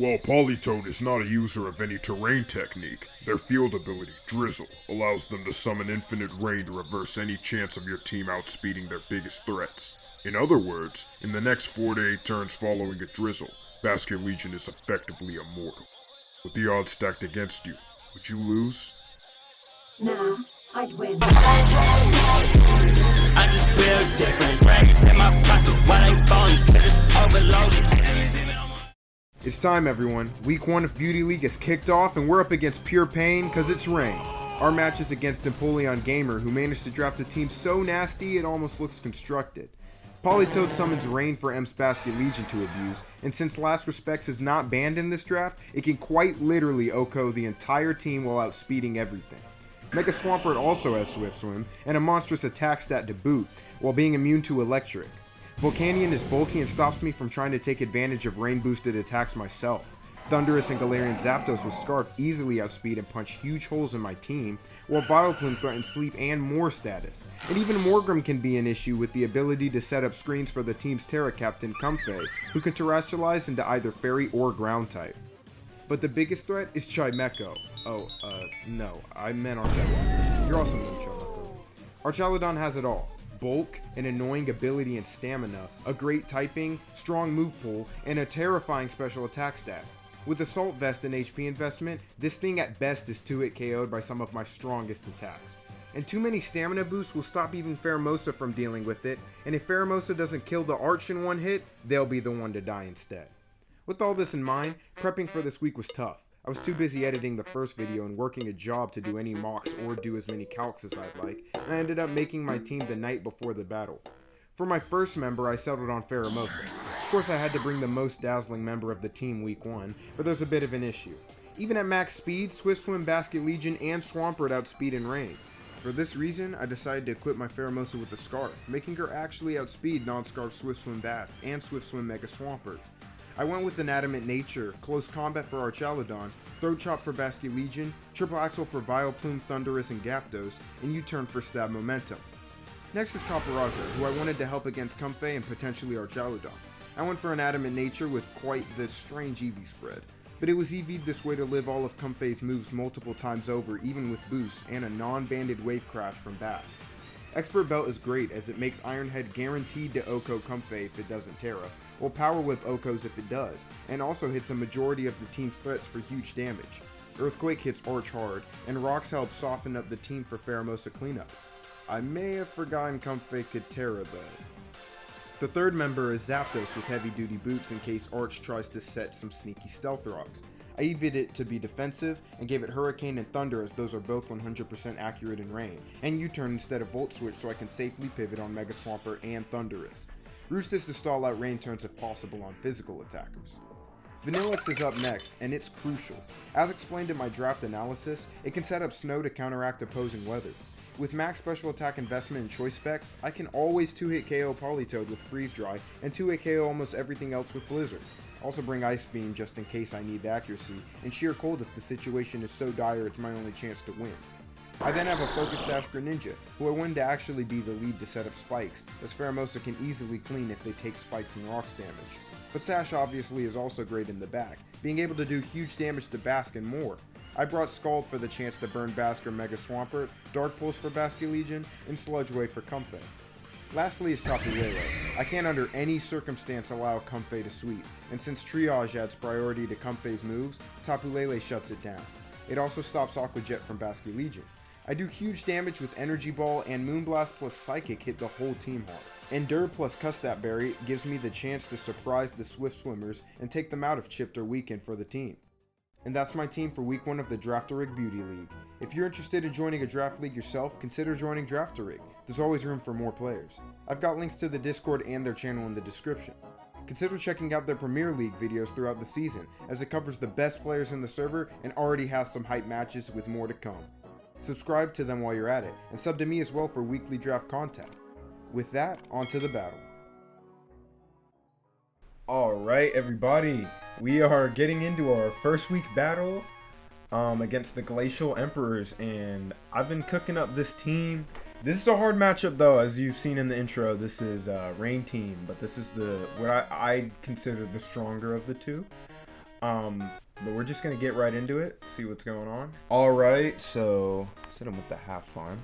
While Politoed is not a user of any terrain technique, their field ability, Drizzle, allows them to summon infinite rain to reverse any chance of your team outspeeding their biggest threats. In other words, in the next 4 to 8 turns following a Drizzle, Basket Legion is effectively immortal. With the odds stacked against you, would you lose? Nah, I'd win. I just feel different. Dragons in my pocket while they falling, cause it's overloaded. It's time, everyone. Week 1 of Beauty League is kicked off, and we're up against Pure Pain because it's rain. Our match is against Empoleon Gamer, who managed to draft a team so nasty it almost looks constructed. Politoed summons Rain for Em's Basket Legion to abuse, and since Last Respects is not banned in this draft, it can quite literally OHKO the entire team while outspeeding everything. Mega Swampert also has Swift Swim, and a monstrous attack stat to boot, while being immune to Electric. Volcanion is bulky and stops me from trying to take advantage of rain-boosted attacks myself. Thundurus and Galarian Zapdos with Scarf easily outspeed and punch huge holes in my team, while Vileplume threatens sleep and more status. And even Morgrem can be an issue with the ability to set up screens for the team's Terra Captain Comfey, who can terrestrialize into either Fairy or Ground type. But the biggest threat is Chimecho. No, I meant Archaludon. You're also known Chimecho. Archaludon has it all. Bulk, an annoying ability and stamina, a great typing, strong move pool, and a terrifying special attack stat. With Assault Vest and HP investment, this thing at best is 2-hit KO'd by some of my strongest attacks. And too many stamina boosts will stop even PHEROMOSA from dealing with it, and if PHEROMOSA doesn't kill the Arch in one hit, they'll be the one to die instead. With all this in mind, prepping for this week was tough. I was too busy editing the first video and working a job to do any mocks or do as many calcs as I'd like, and I ended up making my team the night before the battle. For my first member, I settled on PHEROMOSA. Of course, I had to bring the most dazzling member of the team week 1, but there's a bit of an issue. Even at max speed, Swift Swim, Basket Legion, and Swampert outspeed in rain. For this reason, I decided to equip my PHEROMOSA with a Scarf, making her actually outspeed non-Scarf Swift Swim Bask and Swift Swim Mega Swampert. I went with an Adamant Nature, Close Combat for Archaludon, Throat Chop for Basket Legion, Triple Axle for Vileplume, Thundurus, and Gyapdos, and U-Turn for Stab Momentum. Next is Caparajah, who I wanted to help against Comfey and potentially Archaludon. I went for an Adamant Nature with quite the strange EV spread, but it was EV'd this way to live all of Comfey's moves multiple times over even with boosts and a non-banded Wave Crash from Bast. Expert Belt is great as it makes Ironhead guaranteed to OHKO Comfey if it doesn't Terra, while Power Whip OHKOs if it does, and also hits a majority of the team's threats for huge damage. Earthquake hits Arch hard, and Rocks help soften up the team for PHEROMOSA cleanup. I may have forgotten Comfey could Terra though. The third member is Zapdos with heavy duty boots in case Arch tries to set some sneaky stealth rocks. I EV'd it to be defensive and gave it Hurricane and Thunder as those are both 100% accurate in rain, and U-turn instead of Volt Switch so I can safely pivot on Mega Swampert and Thundurus. Roost is to stall out rain turns if possible on physical attackers. Vanillix is up next, and it's crucial. As explained in my draft analysis, it can set up snow to counteract opposing weather. With max special attack investment and choice specs, I can always 2-hit KO Politoed with Freeze Dry and 2-hit KO almost everything else with Blizzard. Also bring Ice Beam just in case I need the accuracy, and Sheer Cold if the situation is so dire it's my only chance to win. I then have a Focus Sash Greninja, who I wanted to actually be the lead to set up spikes, as PHEROMOSA can easily clean if they take spikes and rocks damage. But Sash obviously is also great in the back, being able to do huge damage to Bask and more. I brought Scald for the chance to burn Bask or Mega Swampert, Dark Pulse for Basket Legion, and Sludge Wave for Comfey. Lastly is Tapu Lele. I can't under any circumstance allow Comfey to sweep, and since Triage adds priority to Comfey's moves, Tapu Lele shuts it down. It also stops Aqua Jet from Basket Legion. I do huge damage with Energy Ball, and Moonblast plus Psychic hit the whole team hard. Endure plus Custap Berry gives me the chance to surprise the Swift Swimmers and take them out if chipped or weakened for the team. And that's my team for week 1 of the Draftarig Beauty League. If you're interested in joining a draft league yourself, consider joining Draftarig. There's always room for more players. I've got links to the Discord and their channel in the description. Consider checking out their Premier League videos throughout the season, as it covers the best players in the server and already has some hype matches with more to come. Subscribe to them while you're at it, and sub to me as well for weekly draft content. With that, on to the battle. Alright everybody, we are getting into our first week battle against the Glacial Emperors, and I've been cooking up this team. This is a hard matchup though, as you've seen in the intro. This is Rain Team, but this is what I consider the stronger of the two. But we're just gonna get right into it, see what's going on. All right, so let's hit him with the half farm.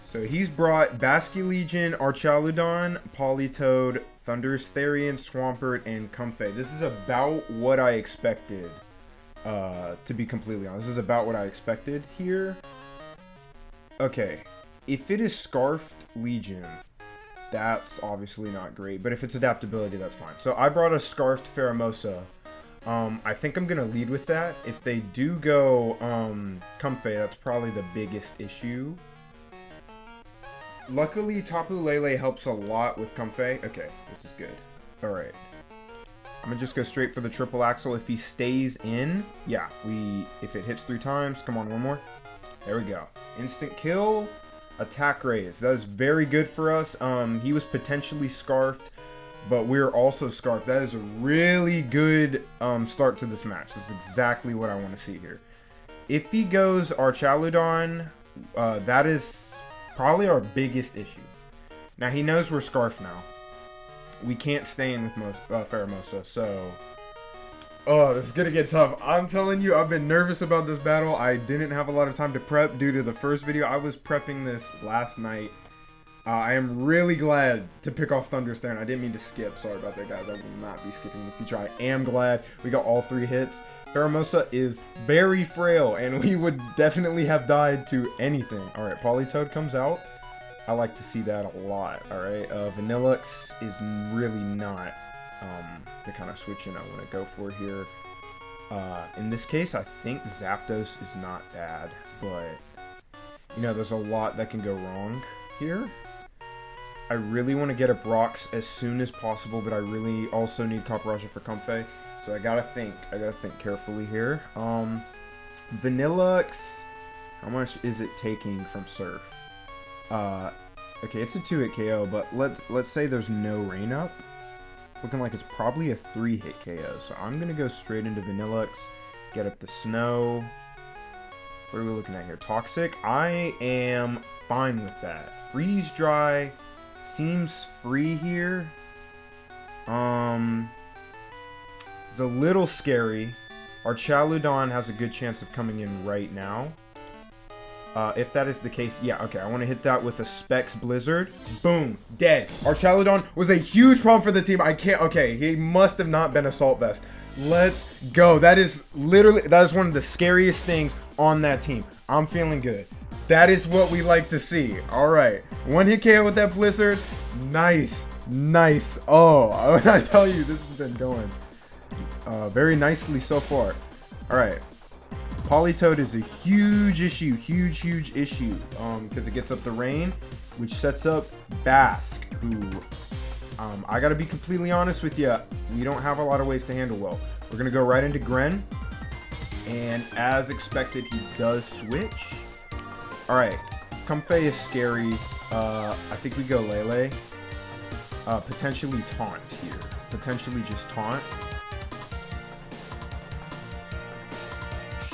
So he's brought Basculegion, Archaludon, Politoed, Thunderous Therian, Swampert, and Comfey. This is about what I expected, to be completely honest. This is about what I expected here. Okay, if it is Scarfed Legion, that's obviously not great. But if it's adaptability, that's fine. So I brought a Scarfed PHEROMOSA. I think I'm going to lead with that. If they do go Comfey, that's probably the biggest issue. Luckily, Tapu Lele helps a lot with Comfey. Okay, this is good. Alright. I'm gonna just go straight for the triple axle. If he stays in, yeah, if it hits 3 times, come on, one more. There we go. Instant kill, attack raise. That is very good for us. He was potentially scarfed, but we're also scarfed. That is a really good start to this match. This is exactly what I want to see here. If he goes Archaludon, that is probably our biggest issue. Now, he knows we're Scarf now. We can't stay in with PHEROMOSA, so... Oh, this is going to get tough. I'm telling you, I've been nervous about this battle. I didn't have a lot of time to prep due to the first video. I was prepping this last night. I am really glad to pick off Thunderous Therian. I didn't mean to skip. Sorry about that, guys. I will not be skipping in the future. I am glad we got all 3 hits. PHEROMOSA is very frail, and we would definitely have died to anything. Alright, Politoed comes out. I like to see that a lot. Alright, Vanillux is really not the kind of switching I want to go for here. In this case, I think Zapdos is not bad, but, you know, there's a lot that can go wrong here. I really want to get a Brox as soon as possible, but I really also need Copperajah for Comfey. So I gotta think carefully here. Vanillux, how much is it taking from Surf? Okay, it's a 2-hit KO, but let's say there's no rain up. It's looking like it's probably a 3-hit KO. So I'm gonna go straight into Vanillux, get up the snow. What are we looking at here? Toxic. I am fine with that. Freeze Dry seems free here. It's a little scary. Archaludon has a good chance of coming in right now. If that is the case, yeah, okay, I want to hit that with a Specs Blizzard. Boom, dead. Archaludon was a huge problem for the team. I can't, okay, he must have not been Assault Vest. Let's go. That is one of the scariest things on that team. I'm feeling good. That is what we like to see. All right, 1-hit KO with that Blizzard. Nice, nice. Oh, when I tell you, this has been going very nicely so far. All right. Politoed is a huge issue, huge issue, because it gets up the rain, which sets up Basque, who, I gotta be completely honest with you, we don't have a lot of ways to handle well. We're gonna go right into Gren, and as expected, he does switch. All right, Comfey is scary. I think we go Lele. Potentially Taunt here. Potentially just Taunt.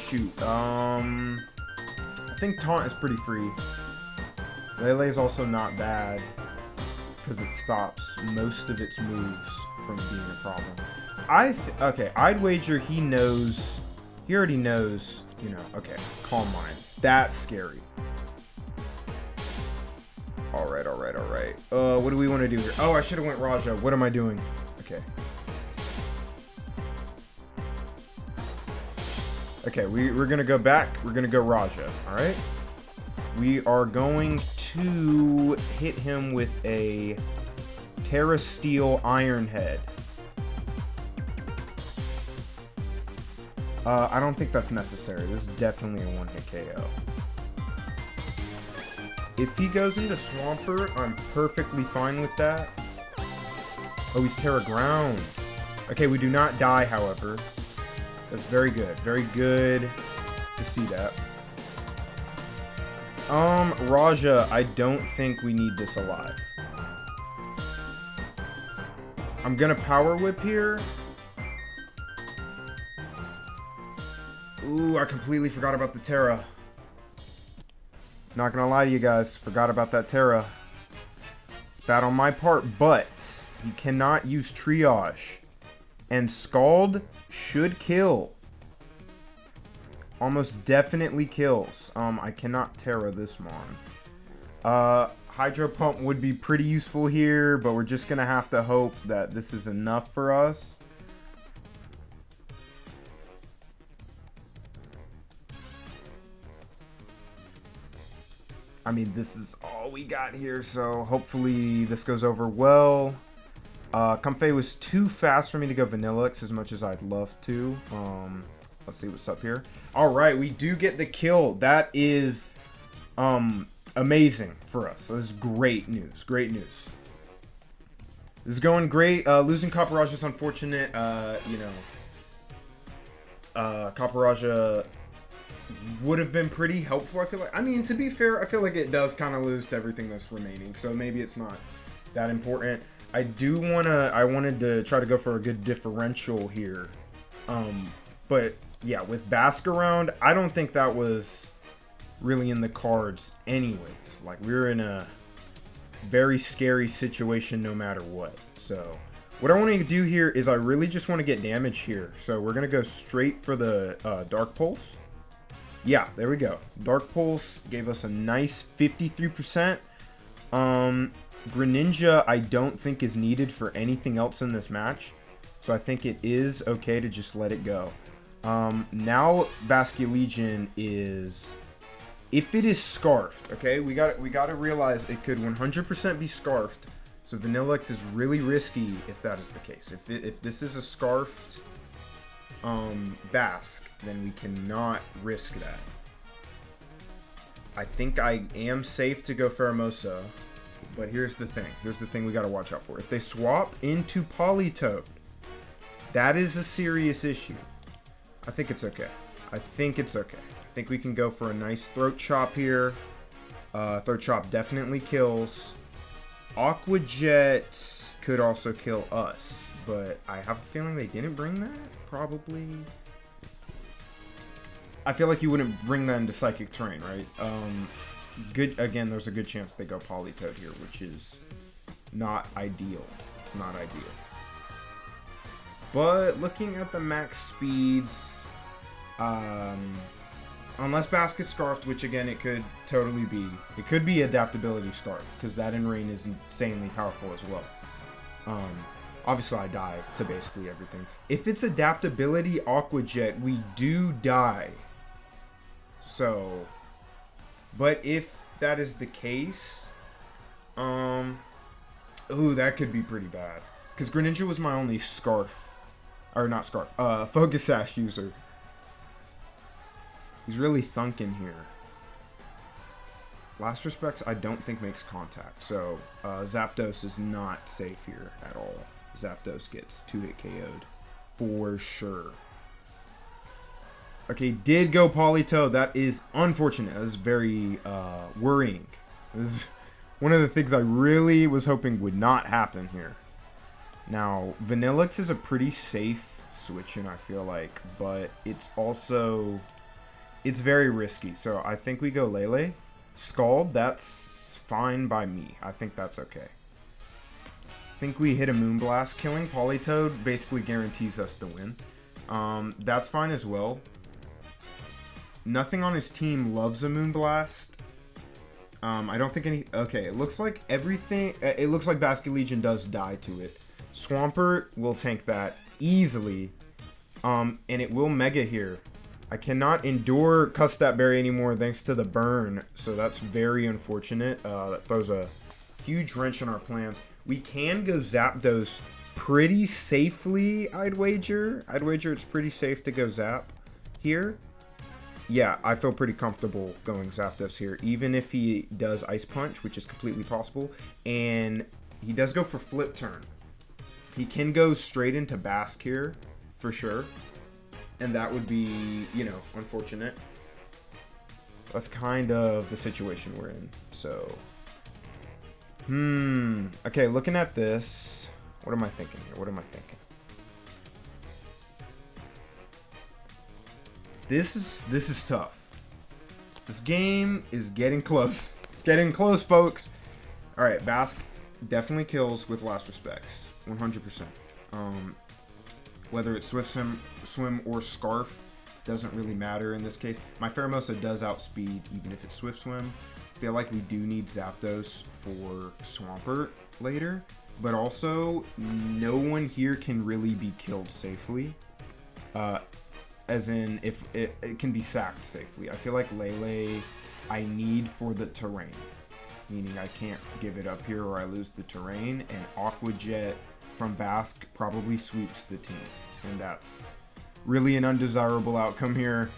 Shoot, I think Taunt is pretty free. Lele is also not bad because it stops most of its moves from being a problem. Okay, I'd wager he knows. He already knows, you know. Okay, Calm Mind. That's scary. All right. What do we want to do here? Oh, I should have went Raja. What am I doing? Okay. Okay, we're going to go back. We're going to go Raja, all right? We are going to hit him with a Terra Steel Iron Head. I don't think that's necessary. This is definitely a 1-hit KO. If he goes into Swampert, I'm perfectly fine with that. Oh, he's Terra Ground. Okay, we do not die, however. That's very good. Very good to see that. Raja, I don't think we need this alive. I'm gonna Power Whip here. Ooh, I completely forgot about the Terra. Not gonna lie to you guys, forgot about that Terra. It's bad on my part, but you cannot use Triage And Scald should kill. Almost definitely kills. I cannot Terra this Mon. Hydro Pump would be pretty useful here, but we're just going to have to hope that this is enough for us. I mean, this is all we got here, so hopefully this goes over well. Comfey was too fast for me to go Vanillix as much as I'd love to. Let's see what's up here. All right, we do get the kill. That is amazing for us. This is great news. Great news. This is going great. Losing Caparage is unfortunate. Caparage would have been pretty helpful, I feel like. I mean, to be fair, I feel like it does kind of lose to everything that's remaining, so maybe it's not that important. I wanted to try to go for a good differential here. But yeah, with Bask around, I don't think that was really in the cards anyways. Like, we were in a very scary situation no matter what. So what I want to do here is I really just want to get damage here. So we're going to go straight for the Dark Pulse. Yeah, there we go. Dark Pulse gave us a nice 53%. Greninja I don't think is needed for anything else in this match. So I think it is okay to just let it go. Now Basculegion is, if it is scarfed, okay, we got to realize it could 100% be scarfed. So Vanillix is really risky if that is the case. If this is a scarfed Bask, then we cannot risk that. I think I am safe to go Pheromosa, but here's the thing. Here's the thing we got to watch out for. If they swap into Politoed, that is a serious issue. I think it's okay. I think it's okay. I think we can go for a nice Throat Chop here. Throat Chop definitely kills. Aqua Jet could also kill us, but I have a feeling they didn't bring that. Probably. I feel like you wouldn't bring that into Psychic Terrain, right? Good. Again, there's a good chance they go Politoed here, which is not ideal. It's not ideal. But looking at the max speeds, unless Bask is Scarfed, which again it could totally be. It could be Adaptability Scarf, because that in Rain is insanely powerful as well. Obviously I die to basically everything. If it's Adaptability Aqua Jet, we do die. So, but if that is the case, ooh, that could be pretty bad. Because Greninja was my only Scarf. Or not Scarf. Focus Sash user. He's really thunking here. Last Respects I don't think makes contact. So Zapdos is not safe here at all. Zapdos gets 2-hit KO'd. For sure. Okay, did go Politoed. That is unfortunate. That is very worrying. This is one of the things I really was hoping would not happen here. Now, Vanillix is a pretty safe switch in, I feel like, but it's also, it's very risky. So I think we go Lele. Scald, that's fine by me. I think that's okay. I think we hit a Moonblast. Killing Politoed basically guarantees us the win. That's fine as well. Nothing on his team loves a Moonblast. I don't think any... Okay, it looks like everything... It looks like Basculegion does die to it. Swampert will tank that easily. And it will Mega here. I cannot endure Custap Berry anymore thanks to the burn. So that's very unfortunate. That throws a huge wrench in our plans. We can go Zapdos pretty safely, I'd wager. I'd wager it's pretty safe to go Zap here. Yeah, I feel pretty comfortable going Zapdos here, even if he does Ice Punch, which is completely possible. And he does go for Flip Turn. He can go straight into Bask here, for sure. And that would be, you know, unfortunate. That's kind of the situation we're in, so... Okay, looking at this, what am I thinking here? What am I thinking? This is tough. This game is getting close. It's getting close, folks. All right, Bask definitely kills with Last Respects, 100%. whether it's Swift Swim or Scarf, doesn't really matter in this case. My PHEROMOSA does outspeed even if it's Swift Swim. I feel like we do need Zapdos for Swampert later, but also no one here can really be killed safely. As in, if it can be sacked safely. I feel like Lele I need for the terrain, meaning I can't give it up here or I lose the terrain, and Aqua Jet from Basque probably sweeps the team, and that's really an undesirable outcome here.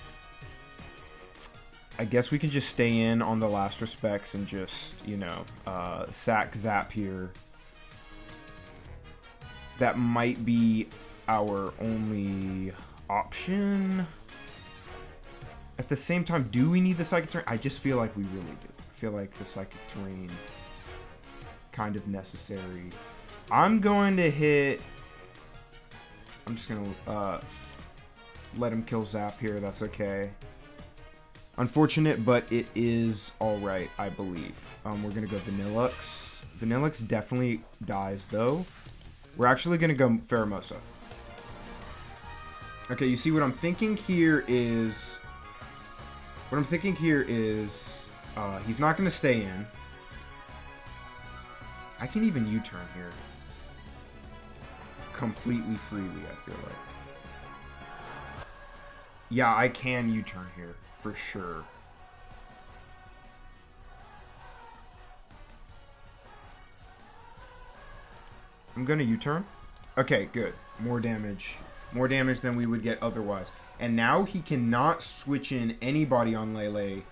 I guess we can just stay in on the last respects and just, you know, sack Zap here. That might be our only option. At the same time, do we need the Psychic Terrain? I just feel like we really do. I feel like the Psychic Terrain is kind of necessary. I'm going to hit... I'm just going to let him kill Zap here. That's okay. Unfortunate, but it is alright, I believe. We're going to go Vanillux. Vanillux definitely dies, though. We're actually going to go PHEROMOSA. Okay, you see what I'm thinking here is... he's not going to stay in. I can even U-turn here. Completely freely, I feel like. Yeah, I can U-turn here, for sure. I'm going to U-turn. Okay, good. More damage. More damage than we would get otherwise. And now he cannot switch in anybody on Lele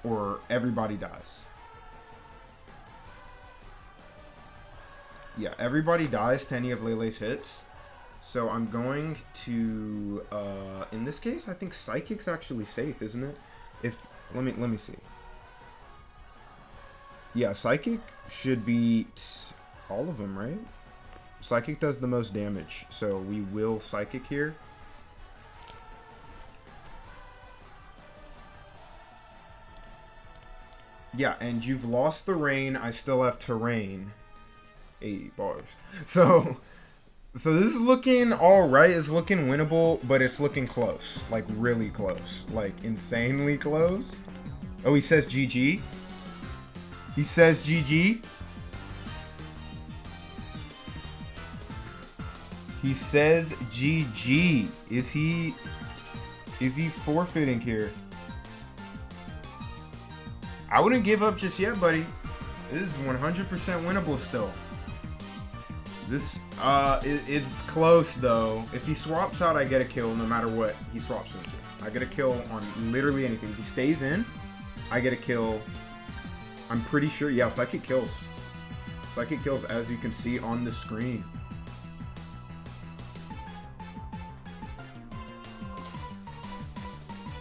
or everybody dies. Yeah, everybody dies to any of Lele's hits. So I'm going to, in this case, I think Psychic's actually safe, isn't it? Let me see. Yeah, Psychic should beat all of them, right? Psychic does the most damage, so we will Psychic here. Yeah, and you've lost the rain. I still have terrain. 80 bars. So this is looking alright. It's looking winnable, but it's looking close. Like, really close. Like, insanely close. Oh, he says GG. He says GG. He says GG. Is he forfeiting here? I wouldn't give up just yet, buddy. This is 100% winnable still. This, it's close though. If he swaps out, I get a kill no matter what he swaps into. I get a kill on literally anything. If he stays in, I get a kill. I'm pretty sure, yeah, Psychic kills. Psychic kills, as you can see on the screen.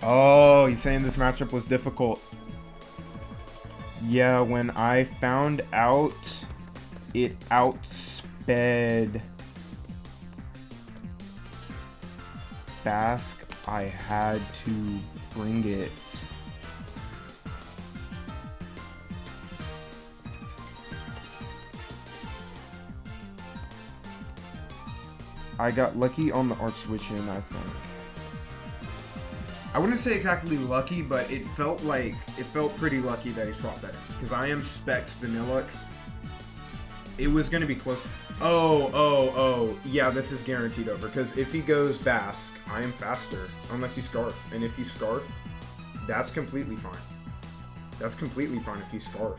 Oh, he's saying this matchup was difficult. Yeah, when I found out it outsped Basque, I had to bring it. I got lucky on the arch switch in, I think. I wouldn't say exactly lucky, but it felt pretty lucky that he swapped that in. Because I am Specs Vanillux. It was going to be close. Oh. Yeah, this is guaranteed over. Because if he goes Basque, I am faster. Unless he Scarf. And if he Scarf, that's completely fine. That's completely fine if he Scarf.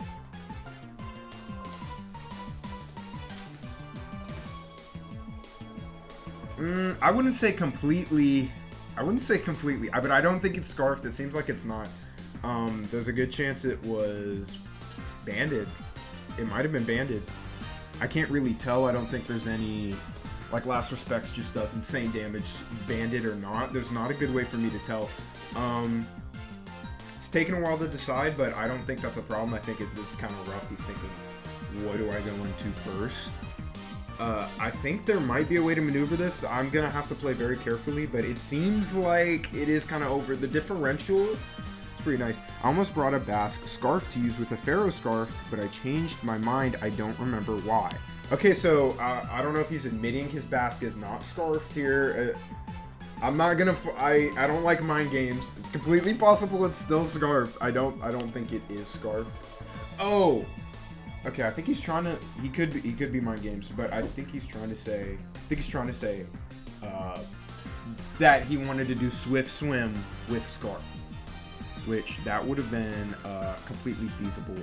I wouldn't say completely... but I don't think it's Scarfed. It seems like it's not. There's a good chance it was banded. It might have been banded. I can't really tell. I don't think there's any... Like, Last Respects just does insane damage, banded or not. There's not a good way for me to tell. It's taken a while to decide, but I don't think that's a problem. I think it was kind of rough. He's thinking, what do I go into first? I think there might be a way to maneuver this. I'm going to have to play very carefully, but it seems like it is kind of over. The differential is pretty nice. I almost brought a Basque Scarf to use with a Pharaoh Scarf, but I changed my mind. I don't remember why. Okay, so I don't know if he's admitting his basket is not scarfed here. I'm not gonna. I don't like mind games. It's completely possible it's still scarfed. I don't think it is scarfed. Oh, okay. I think he's trying to. He could be mind games, but I think he's trying to say. That he wanted to do swift swim with scarf, which that would have been completely feasible.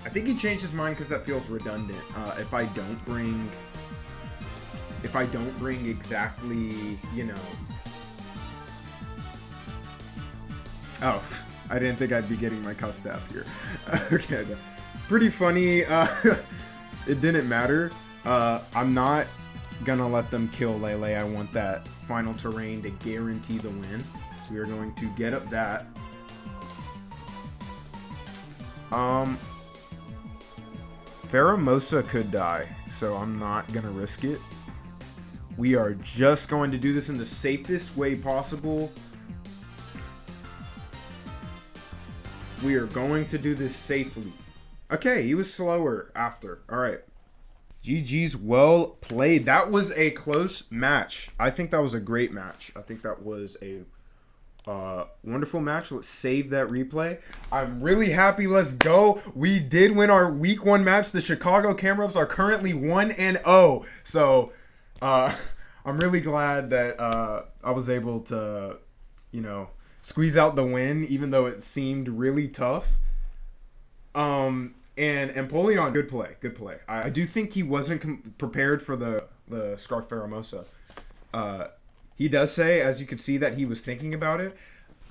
I think he changed his mind because that feels redundant. If I don't bring exactly, you know. Oh, I didn't think I'd be getting my cuss staff here. Okay, pretty funny. It didn't matter. I'm not gonna let them kill Lele. I want that final terrain to guarantee the win. So we are going to get up that. PHEROMOSA could die, so I'm not gonna risk it. We are just going to do this in the safest way possible. We are going to do this safely. Okay, he was slower after. All right. GG's, well played. That was a close match. I think that was a great match. I think that was a wonderful match. Let's save that replay. I'm really happy. Let's go. We did win our week 1 match. The Chicago Cameras are currently 1-0. So I'm really glad that I was able to, you know, squeeze out the win, even though it seemed really tough. And Empoleon, good play. I do think he wasn't prepared for the Scarf PHEROMOSA. He does say, as you can see, that he was thinking about it,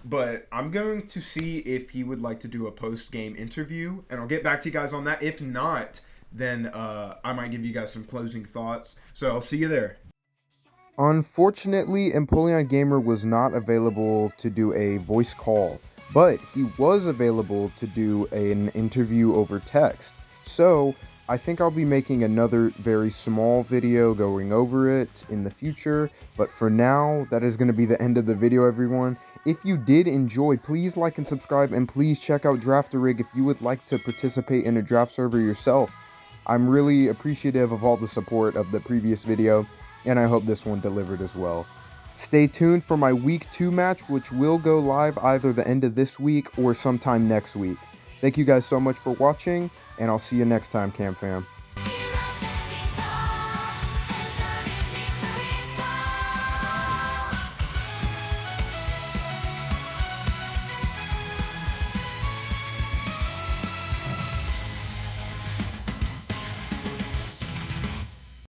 but I'm going to see if he would like to do a post-game interview, and I'll get back to you guys on that. If not, then I might give you guys some closing thoughts. So I'll see you there. Unfortunately, Empoleon Gamer was not available to do a voice call, but he was available to do an interview over text. So I think I'll be making another very small video going over it in the future, but for now, that is going to be the end of the video, everyone. If you did enjoy, please like and subscribe, and please check out Draftarig if you would like to participate in a draft server yourself. I'm really appreciative of all the support of the previous video, and I hope this one delivered as well. Stay tuned for my week 2 match, which will go live either the end of this week or sometime next week. Thank you guys so much for watching, and I'll see you next time, Cam Fam.